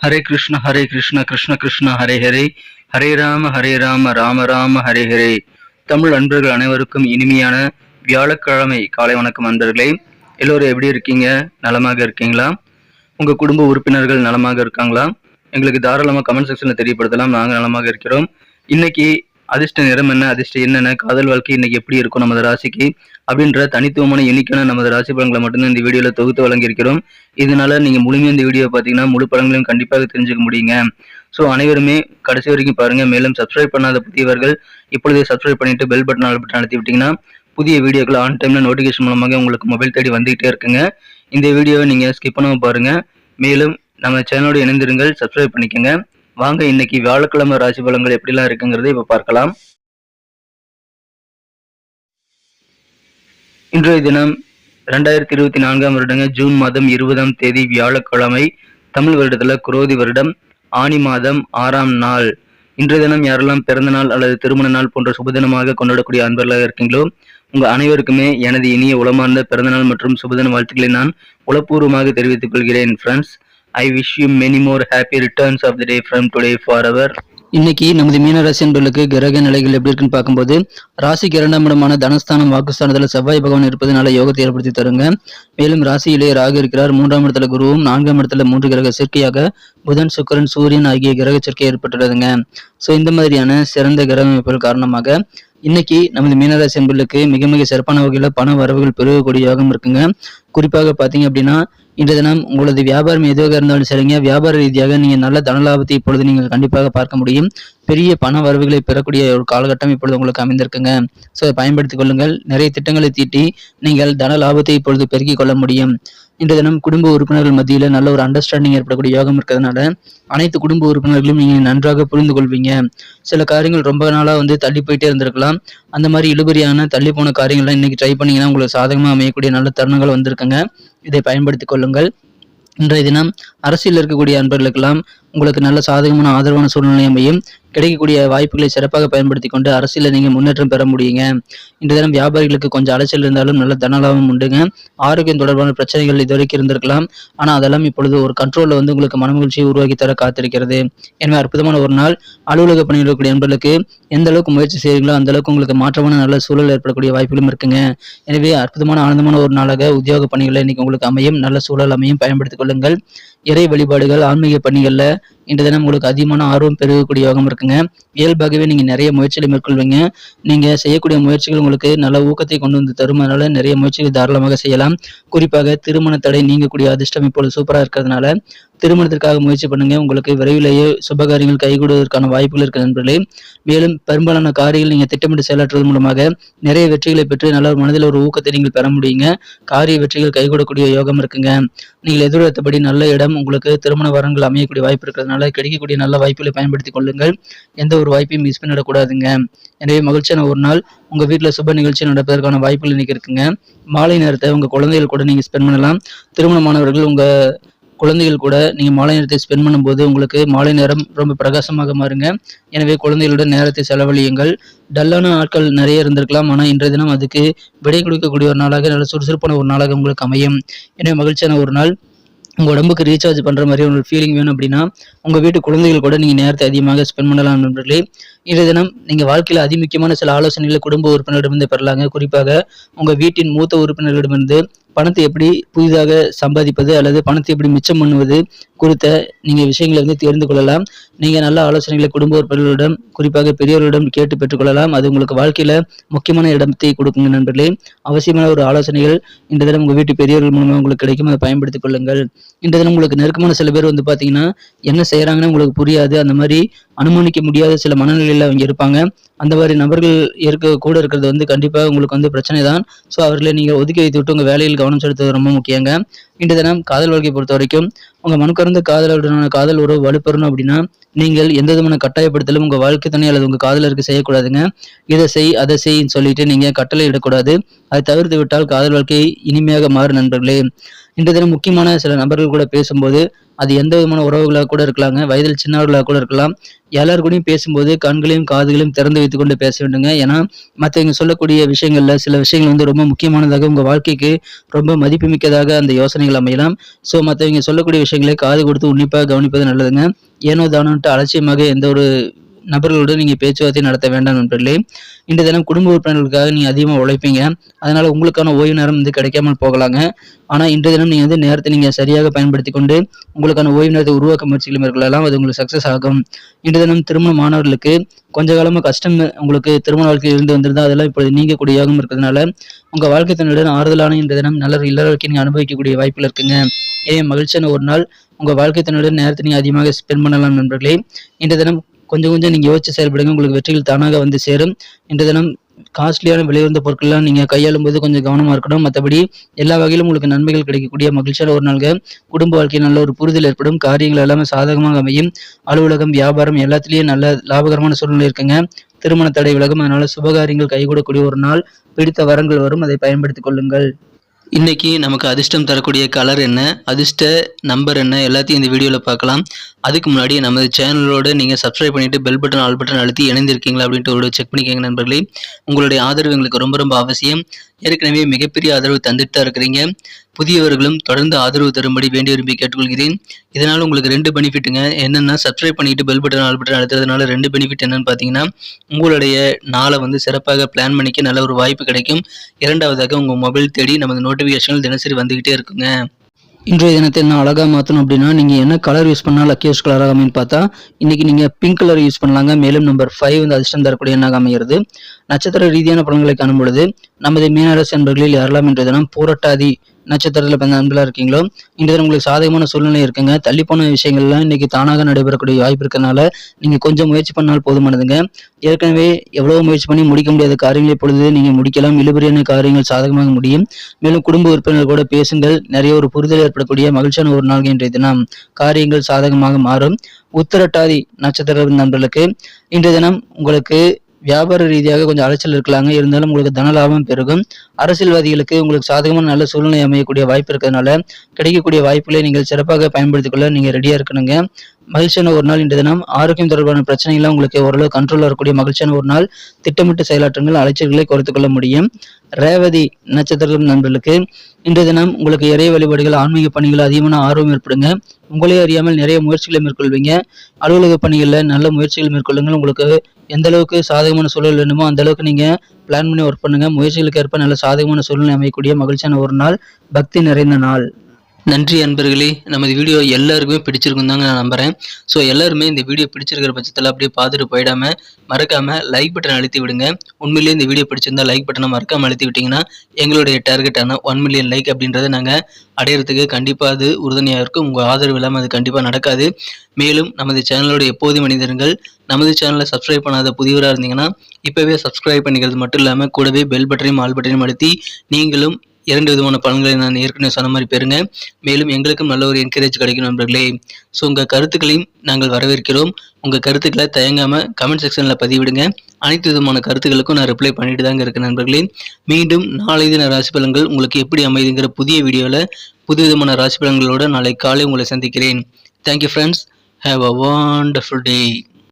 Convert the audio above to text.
ஹரே கிருஷ்ண கிருஷ்ண கிருஷ்ண ஹரே ஹரே, ஹரே ராம ராம ராம ஹரே ஹரே. தமிழ் அன்பர்கள் அனைவருக்கும் இனிமையான வியாழக்கிழமை காலை வணக்கம் அன்பர்களே. எல்லோரும் எப்படி இருக்கீங்க? நலமாக இருக்கீங்களா? உங்க குடும்ப உறுப்பினர்கள் நலமாக இருக்காங்களா? எங்களுக்கு தாராளமாக கமெண்ட் செக்ஷன்ல தெரியப்படுத்தலாம். நாங்கள் நலமாக இருக்கிறோம். இன்னைக்கு அதிர்ஷ்ட நிறம் என்ன, அதிர்ஷ்டம் என்னென்ன, காதல் வாழ்க்கை இன்னைக்கு எப்படி இருக்கும் நமது ராசிக்கு அப்படின்ற தனித்துவமான எண்ணிக்கையான நமது ராசி பலன்களை மட்டும்தான் இந்த வீடியோல தொகுத்து வழங்கியிருக்கிறோம். இதனால நீங்க முழுமையா இந்த வீடியோ பார்த்தீங்கன்னா முழு பலன்களையும் கண்டிப்பாக தெரிஞ்சுக்க முடியுங்க. ஸோ அனைவருமே கடைசி வரைக்கும் பாருங்க. மேலும் சப்ஸ்கிரைப் பண்ணாத புதியவர்கள் இப்பொழுதே சப்ஸ்கிரைப் பண்ணிட்டு பெல் பட்டன் அழுத்தி விட்டீங்கன்னா புதிய வீடியோக்கள் ஆன் டைம்ல நோட்டிஃபிகேஷன் மூலமாக உங்களுக்கு மொபைல் தேடி வந்துகிட்டே இருக்குங்க. இந்த வீடியோவை நீங்க ஸ்கிப் பண்ணாம பாருங்க. மேலும் நம்ம சேனலோடு இணைந்திருங்கள், சப்ஸ்கிரைப் பண்ணிக்கோங்க. வாங்க இன்னைக்கு வியாழக்கிழமை ராசி பலன்கள் எப்படிலாம் இருக்குங்கிறத இப்ப பார்க்கலாம். இன்றைய தினம் 2024 வருடங்க ஜூன் மாதம் 20ஆம் தேதி வியாழக்கிழமை. தமிழ் வருடத்துல குரோதி வருடம் ஆனி மாதம் 6ஆம் நாள். இன்றைய தினம் யாரெல்லாம் பிறந்த நாள் அல்லது திருமண நாள் போன்ற சுபதினமாக கொண்டாடக்கூடிய அன்பர்களாக இருக்கீங்களோ உங்க அனைவருக்குமே எனது இனிய உளமார்ந்த பிறந்தநாள் மற்றும் சுபதின வாழ்த்துக்களை நான் உளப்பூர்வமாக தெரிவித்துக் கொள்கிறேன். Friends, I wish you many more happy returns of the day from today forever. இன்னைக்கு நமது மீனராசி என்பவர்களுக்கு கிரக நிலைகள் எப்படி இருக்குன்னு பார்க்கும்போது, ராசிக்கு 2ஆம் இடமான தனஸ்தானம் வாக்குஸ்தானத்துல செவ்வாய் பகவான் இருப்பதனால யோகத்தை ஏற்படுத்தி தருங்க. மேலும் ராசியிலே ராகு இருக்கிறார். 3ஆம் இடத்துல குருவும், 4ஆம் இடத்துல 3 கிரக சேர்க்கையாக புதன், சுக்கிரன், சூரியன் ஆகிய கிரக சேர்க்கை ஏற்பட்டுள்ளதுங்க. ஸோ இந்த மாதிரியான சிறந்த கிரக அமைப்புகள் காரணமாக இன்னைக்கு நமது மீனராசி என்பவர்களுக்கு மிக மிக சிறப்பான வகையில பண வரவுகள் பெருகக்கூடிய யோகம் இருக்குங்க. குறிப்பாக பாத்தீங்க அப்படின்னா இன்றைய தினம் உங்களது வியாபாரம் எதுவாக இருந்தாலும் சரிங்க, வியாபார ரீதியாக நீங்க நல்ல தனலாபத்தை இப்பொழுது நீங்கள் கண்டிப்பாக பார்க்க முடியும். பெரிய பண வரவுகளை பெறக்கூடிய ஒரு காலகட்டம் இப்பொழுது உங்களுக்கு அமைந்திருக்குங்க. ஸோ அதை பயன்படுத்திக் கொள்ளுங்கள். நிறைய திட்டங்களை தீட்டி நீங்கள் தன லாபத்தை இப்பொழுது பெருக்கிக் கொள்ள முடியும். இன்றைய தினம் குடும்ப உறுப்பினர்கள் மத்தியில நல்ல ஒரு அண்டர்ஸ்டாண்டிங் ஏற்படக்கூடிய யோகம் இருக்கிறதுனால அனைத்து குடும்ப உறுப்பினர்களும் நீங்க நன்றாக புரிந்து கொள்வீங்க. சில காரியங்கள் ரொம்ப நாளா தள்ளி போயிட்டே இருந்திருக்கலாம். அந்த மாதிரி இழுபறியான தள்ளி போன காரியங்கள்லாம் இன்னைக்கு ட்ரை பண்ணீங்கன்னா உங்களுக்கு சாதகமா அமையக்கூடிய நல்ல தருணங்கள் வந்திருக்குங்க. இதை பயன்படுத்திக் கொள்ளுங்கள். இன்றைய தினம் அரசியல் இருக்கக்கூடிய அன்பர்களுக்கெல்லாம் உங்களுக்கு நல்ல சாதகமான ஆதரவான சூழ்நிலை அமையும். கிடைக்கக்கூடிய வாய்ப்புகளை சிறப்பாக பயன்படுத்தி கொண்டு அரசியல நீங்க முன்னேற்றம் பெற முடியுங்க. இன்றைய தினம் வியாபாரிகளுக்கு கொஞ்சம் அலைச்சல் இருந்தாலும் நல்ல தனலாபம் உண்டுங்க. ஆரோக்கியம் தொடர்பான பிரச்சனைகள் இதுவரைக்கும் இருந்திருக்கலாம். ஆனா அதெல்லாம் இப்பொழுது ஒரு கண்ட்ரோல்ல உங்களுக்கு மனமகிழ்ச்சியை உருவாக்கி தர காத்திருக்கிறது. எனவே அற்புதமான ஒரு நாள். அலுவலக பணியில் இருக்கக்கூடிய அன்பர்களுக்கு எந்த அளவுக்கு முயற்சி செய்கிறீங்களோ அந்த அளவுக்கு உங்களுக்கு மாற்றமான நல்ல சூழல் ஏற்படக்கூடிய வாய்ப்புகளும் இருக்குங்க. எனவே அற்புதமான ஆனந்தமான ஒரு நாளாக உத்தியோக பணிகளை இன்னைக்கு உங்களுக்கு அமையும். நல்ல சூழல் அமையும், பயன்படுத்திக் கொள்ளுங்கள். இறை வழிபாடுகள், ஆன்மீக பணிகள்ல இன்றைய தினம் உங்களுக்கு அதிகமான ஆர்வம் பெருகக்கூடிய யோகம் இருக்குங்க. இயல்பாகவே நீங்க நிறைய முயற்சிகளை மேற்கொள்வீங்க. நீங்க செய்யக்கூடிய முயற்சிகள் உங்களுக்கு நல்ல ஊக்கத்தை கொண்டு வந்து தரும். அதனால நிறைய முயற்சிகள் தாராளமாக செய்யலாம். குறிப்பாக திருமண தடை நீங்கக்கூடிய அதிர்ஷ்டம் இப்பொழுது சூப்பரா இருக்கிறதுனால திருமணத்திற்காக முயற்சி பண்ணுங்க. உங்களுக்கு விரைவிலேயே சுபகாரியங்கள் கைகூடுவதற்கான வாய்ப்புகள் இருக்கிற நண்பர்களே. மேலும் பெரும்பாலான காரியங்கள் நீங்க திட்டமிட்டு செயலாற்றுவதன் மூலமாக நிறைய வெற்றிகளை பெற்று நல்ல மனதில் ஒரு ஊக்கத்தை நீங்கள் பெற முடியுங்க. காரிய வெற்றிகள் கைகூடக்கூடிய யோகம் இருக்குங்க. நீங்கள் எதிர்பார்த்தபடி நல்ல இடம் உங்களுக்கு திருமண வரன்கள் அமையக்கூடிய வாய்ப்பு இருக்கிறதுனால கிடைக்கக்கூடிய நல்ல வாய்ப்புகளை பயன்படுத்திக் கொள்ளுங்கள். எந்த ஒரு வாய்ப்பையும் மிஸ் பண்ணிடக்கூடாதுங்க. எனவே மகிழ்ச்சியான ஒரு நாள். உங்க வீட்டுல சுப நிகழ்ச்சி நடப்பதற்கான வாய்ப்புகள் இன்னைக்கு இருக்குங்க. மாலை நேரத்தை உங்க குழந்தைகள் கூட நீங்க ஸ்பெண்ட் பண்ணலாம். திருமணமானவர்கள் உங்க குழந்தைகள் கூட நீங்க மாலை நேரத்தை ஸ்பெண்ட் பண்ணும்போது உங்களுக்கு மாலை நேரம் ரொம்ப பிரகாசமாக மாறுங்க. எனவே குழந்தைகளுடன் நேரத்தை செலவழியுங்கள். டல்லான ஆட்கள் நிறைய இருந்திருக்கலாம். ஆனா இன்றைய தினம் அதுக்கு விடை கொடுக்கக்கூடிய ஒரு நாளாக, நல்ல சுறுசுறுப்பான ஒரு நாளாக உங்களுக்கு அமையும். எனவே மகிழ்ச்சியான ஒரு நாள். உங்க உடம்புக்கு ரீசார்ஜ் பண்ற மாதிரி ஒரு ஃபீலிங் வேணும் அப்படின்னா உங்க வீட்டு குழந்தைகள் கூட நீங்க நேரத்தை அதிகமாக ஸ்பெண்ட் பண்ணலாம் நண்பர்களே. இன்றைய தினம் நீங்க வாழ்க்கையில அதிமுக்கியமான சில ஆலோசனைகளை குடும்ப உறுப்பினரிடமிருந்து பெறலாங்க. குறிப்பாக உங்க வீட்டின் மூத்த உறுப்பினர்களிடமிருந்து பணத்தை எப்படி புதிதாக சம்பாதிப்பது அல்லது பணத்தை எப்படி மிச்சம் பண்ணுவது குறித்த நீங்க விஷயங்களை தெரிந்து கொள்ளலாம். நீங்க நல்ல ஆலோசனைகளை குடும்ப உறுப்பினர்களிடம், குறிப்பாக பெரியவர்களிடம் கேட்டு பெற்றுக்கொள்ளலாம். அது உங்களுக்கு வாழ்க்கையில முக்கியமான இடத்தை கொடுக்குங்க நண்பர்களே. அவசியமான ஒரு ஆலோசனைகள் இந்த தினம் உங்க வீட்டு பெரியவர்கள் மூலமா உங்களுக்கு கிடைக்கும். அதை பயன்படுத்திக் கொள்ளுங்கள். இந்த தினம் உங்களுக்கு நெருக்கமான சில பேர் பாத்தீங்கன்னா என்ன செய்யறாங்கன்னு உங்களுக்கு புரியாது. அந்த மாதிரி அனுமானிக்க முடியாத சில மனநிலையில அவங்க இருப்பாங்க. அந்த மாதிரி நபர்கள் கூட இருக்கிறது கண்டிப்பா உங்களுக்கு பிரச்சனை தான். ஸோ அவர்களை நீங்க ஒதுக்கி வைத்து விட்டு உங்க வேலையில் கவனம் செலுத்துவது ரொம்ப முக்கியங்க. இன்றைய தினம் காதல் வாழ்க்கையை பொறுத்த வரைக்கும் உங்க மனுக்கறந்த காதலுடனான காதல் உறவு வலுப்பெறணும் அப்படின்னா நீங்கள் எந்த விதமான கட்டாயப்படுத்தலும் உங்க வாழ்க்கை துணை அல்லது உங்க காதலருக்கு செய்யக்கூடாதுங்க. இதை செய் அதை செய்ன்னு சொல்லிட்டு நீங்க கட்டளை இடக்கூடாது. அதை தவிர்த்து விட்டால் காதல் வாழ்க்கை இனிமையாக மாறும் நண்பர்களே. இன்றைய தினம் முக்கியமான சில நபர்கள் கூட பேசும்போது அது எந்த விதமான உறவுகளாக கூட இருக்கலாங்க, வயதில் சின்னவர்களாக கூட இருக்கலாம். எல்லார் கூடயும் பேசும்போது கண்களையும் காதுகளையும் திறந்து வைத்துக் கொண்டு பேச வேண்டுங்க. ஏன்னா மற்றவங்க சொல்லக்கூடிய விஷயங்கள்ல சில விஷயங்கள் வந்து ரொம்ப முக்கியமானதாக உங்க வாழ்க்கைக்கு ரொம்ப மதிப்புமிக்கதாக அந்த யோசனைகள் அமையலாம். ஸோ மற்றவங்க சொல்லக்கூடிய விஷயங்களை காது கொடுத்து உன்னிப்பாக கவனிப்பது நல்லதுங்க. ஏனோ தானோன்ட்டு அலட்சியமாக எந்த ஒரு நபர்களுடன் நீங்க பேச்சுவார்த்தை நடத்த வேண்டாம் நண்பர்களே. இன்றைய தினம் குடும்ப உறுப்பினர்களுக்காக நீங்க அதிகமா உழைப்பீங்க. அதனால உங்களுக்கான ஓய்வு நேரம் வந்து கிடைக்காமல் போகலாங்க. ஆனா இன்றைய தினம் நீங்க வந்து நேரத்தை நீங்க சரியாக பயன்படுத்திக் கொண்டு உங்களுக்கான ஓய்வு நேரத்தை உருவாக்க முயற்சிகளை மேற்கொள்ளலாம். அது உங்களுக்கு சக்சஸ் ஆகும். இன்றைய தினம் திருமண மாணவர்களுக்கு கொஞ்ச காலமா கஷ்டம் உங்களுக்கு திருமண வாழ்க்கையில் இருந்து வந்திருந்தா அதெல்லாம் இப்பொழுது நீங்கக்கூடிய யோகம் இருக்கிறதுனால உங்க வாழ்க்கை துணையுடன் ஆறுதலான இன்றைய தினம் நல்ல ஒரு இல்லற வாழ்க்கையை நீங்க அனுபவிக்கக்கூடிய வாய்ப்புகள் இருக்குங்க. ஏன் மகிழ்ச்சியான ஒரு நாள் உங்க வாழ்க்கை துணையுடன் நேரத்தை நீங்க அதிகமாக ஸ்பெண்ட் பண்ணலாம் நண்பர்களே. இன்றைய தினம் கொஞ்சம் கொஞ்சம் நீங்க யோசிச்சு செயல்படுங்க. உங்களுக்கு வெற்றிகள் தானாக வந்து சேரும். இன்றைய தினம் காஸ்ட்லியான விலை உயர்ந்த பொருட்கள்லாம் நீங்க கையாளும் போது கொஞ்சம் கவனமா இருக்கணும். மற்றபடி எல்லா வகையிலும் உங்களுக்கு நன்மைகள் கிடைக்கக்கூடிய மகிழ்ச்சியான ஒரு நாள்க. குடும்ப வாழ்க்கையில் நல்ல ஒரு புரிதல் ஏற்படும். காரியங்கள் எல்லாமே சாதகமாக அமையும். அலுவலகம், வியாபாரம் எல்லாத்திலயும் நல்ல லாபகரமான சூழ்நிலை இருக்குங்க. திருமண தடை விலகும். அதனால சுபகாரியங்கள் கைகூடக்கூடிய ஒரு நாள். பிடித்த வரங்கள் வரும். அதை பயன்படுத்திக் கொள்ளுங்கள். இன்னைக்கு நமக்கு அதிர்ஷ்டம் தரக்கூடிய கலர் என்ன, அதிர்ஷ்ட நம்பர் என்ன எல்லாத்தையும் இந்த வீடியோவில் பார்க்கலாம். அதுக்கு முன்னாடி நமது சேனலோட நீங்கள் சப்ஸ்கிரைப் பண்ணிட்டு பெல் பட்டன் ஆல் பட்டன் அழுத்தி இணைந்திருக்கீங்களா அப்படின்ட்டு ஒரு செக் பண்ணிக்கோங்க நண்பர்களே. உங்களுடைய ஆதரவு எங்களுக்கு ரொம்ப ரொம்ப அவசியம். ஏற்கனவே மிகப்பெரிய ஆதரவு தந்துட்டு தான் இருக்கிறீங்க. புதியவர்களும் தொடர்ந்து ஆதரவு தரும்படி வேண்டி விரும்பி கேட்டுக்கொள்கிறேன். இதனால் உங்களுக்கு 2 பெனிஃபிட்டுங்க. என்னென்னா சப்ஸ்கிரைப் பண்ணிட்டு பெல் பட்டன் ஆல் பட்டன் அழுத்துறதுனால 2 பெனிஃபிட் என்னன்னு பார்த்தீங்கன்னா, உங்களுடைய நாளை வந்து சிறப்பாக பிளான் பண்ணிக்க நல்ல ஒரு வாய்ப்பு கிடைக்கும். இரண்டாவதாக உங்கள் மொபைல் தேடி நமது நோட்டிஃபிகேஷன்கள் தினசரி வந்துகிட்டே இருக்குங்க. இன்றைய தினத்தை என்ன அழகாக மாற்றணும் அப்படின்னா நீங்கள் என்ன கலர் யூஸ் பண்ணால் லக்கியஸ்ட் கலராக அமைன்னு பார்த்தா இன்னைக்கு நீங்கள் பிங்க் கலர் யூஸ் பண்ணலாங்க. மேலும் நம்பர் 5 வந்து அதிர்ஷ்டம் தரக்கூடிய எண்ணாக அமைகிறது. நட்சத்திர ரீதியான பலன்களை காணும் பொழுது நமது மீனராசி அன்பர்களில் யாரெல்லாம் இன்றைய தினம் பூரட்டாதி நட்சத்திரத்தில் பிறந்த அன்பர்களாக இருக்கீங்களோ இன்றைய தினம் உங்களுக்கு சாதகமான சூழ்நிலை இருக்குங்க. தள்ளிப்போன விஷயங்கள்லாம் இன்னைக்கு தானாக நடைபெறக்கூடிய வாய்ப்பு இருக்கிறதுனால நீங்கள் கொஞ்சம் முயற்சி பண்ணால் போதுமானதுங்க. ஏற்கனவே எவ்வளவு முயற்சி பண்ணி முடிக்க முடியாத காரியங்களை பொழுது நீங்கள் முடிக்கலாம். இழுபறியான காரியங்கள் சாதகமாக முடியும். மேலும் குடும்ப உறுப்பினர்கள் கூட பேசுங்கள். நிறைய ஒரு புரிதல் ஏற்படக்கூடிய மகிழ்ச்சியான ஒரு நாள் இன்றைய தினம் காரியங்கள் சாதகமாக மாறும். உத்திரட்டாதி நட்சத்திர நண்பர்களுக்கு இன்றைய தினம் உங்களுக்கு வியாபார ரீதியாக கொஞ்சம் அலைச்சல் இருக்கலாங்க. இருந்தாலும் உங்களுக்கு தன லாபம் பெருகும். அரசியல்வாதிகளுக்கு உங்களுக்கு சாதகமான நல்ல சூழ்நிலை அமையக்கூடிய வாய்ப்பு இருக்கிறதுனால கிடைக்கக்கூடிய வாய்ப்புகளை நீங்கள் சிறப்பாக பயன்படுத்திக் கொள்ள நீங்க ரெடியா இருக்கணுங்க. மகிழ்ச்சியான ஒரு நாள் இன்றைய தினம். ஆரோக்கியம் தொடர்பான பிரச்சனைகள்லாம் உங்களுக்கு ஓரளவு கண்ட்ரோல் வரக்கூடிய மகிழ்ச்சியான ஒரு நாள். திட்டமிட்டு செயலாற்றுங்கள். அலைச்சல்களை குறைத்துக் கொள்ள முடியும். ரேவதி நட்சத்திரம் நண்பர்களுக்கு இன்றைய தினம் உங்களுக்கு இறை வழிபாடுகள், ஆன்மீக பணிகள் அதிகமான ஆர்வம் ஏற்படுங்க. உங்களே அறியாமல் நிறைய முயற்சிகளை மேற்கொள்வீங்க. அலுவலக பணிகளில் நல்ல முயற்சிகள் மேற்கொள்ளுங்கள். உங்களுக்கு எந்த அளவுக்கு சாதகமான சூழல் வேணுமோ அந்த அளவுக்கு நீங்க பிளான் பண்ணி ஒர்க் பண்ணுங்க. முயற்சிகளுக்கு ஏற்ப நல்ல சாதகமான சூழ்நிலை அமையக்கூடிய மகிழ்ச்சியான ஒரு நாள். பக்தி நிறைந்த நாள். நன்றி அன்பர்களே. நமது வீடியோ எல்லாருக்குமே பிடிச்சிருக்கும் தாங்க நான் நம்புறேன். ஸோ எல்லாருமே இந்த வீடியோ பிடிச்சிருக்கிற பட்சத்தில் அப்படியே பார்த்துட்டு போயிடாம மறக்காம லைக் பட்டன் அழுத்தி விடுங்க. உண்மையிலேயே இந்த வீடியோ பிடிச்சிருந்தா லைக் பட்டனை மறக்காம அழுத்தி விட்டீங்கன்னா எங்களுடைய டார்கெட்டான 1 மில்லியன் லைக் அப்படின்றத நாங்கள் அடையிறதுக்கு கண்டிப்பாக அது உறுதுணையாக இருக்கும். உங்கள் ஆதரவு இல்லாமல் அது கண்டிப்பாக நடக்காது. மேலும் நமது சேனலோட எப்போதும் மனிதர்கள் நமது சேனலை சப்ஸ்கிரைப் பண்ணாத புதியவராக இருந்தீங்கன்னா இப்போவே சப்ஸ்கிரைப் பண்ணிக்கிறது மட்டும் இல்லாமல் கூடவே பெல் பட்டனையும் ஆல் பட்டனையும் அழுத்தி நீங்களும் 2 விதமான பலன்களை நான் ஏற்கனவே சொன்ன மாதிரி பெறுங்க. மேலும் எங்களுக்கும் நல்ல ஒரு என்கரேஜ் கிடைக்கும் நண்பர்களே. ஸோ உங்கள் கருத்துக்களையும் நாங்கள் வரவேற்கிறோம். உங்கள் கருத்துக்களை தயங்காமல் கமெண்ட் செக்ஷனில் பதிவிடுங்க. அனைத்து விதமான கருத்துக்களுக்கும் நான் ரிப்ளை பண்ணிட்டு தாங்க இருக்கேன் நண்பர்களே. மீண்டும் நாளை தின ராசி பலன்கள் உங்களுக்கு எப்படி அமைதுங்கிற புதிய வீடியோவில் புது விதமான ராசி பலன்களோடு நாளை காலை உங்களை சந்திக்கிறேன். Thank you friends. Have a wonderful day.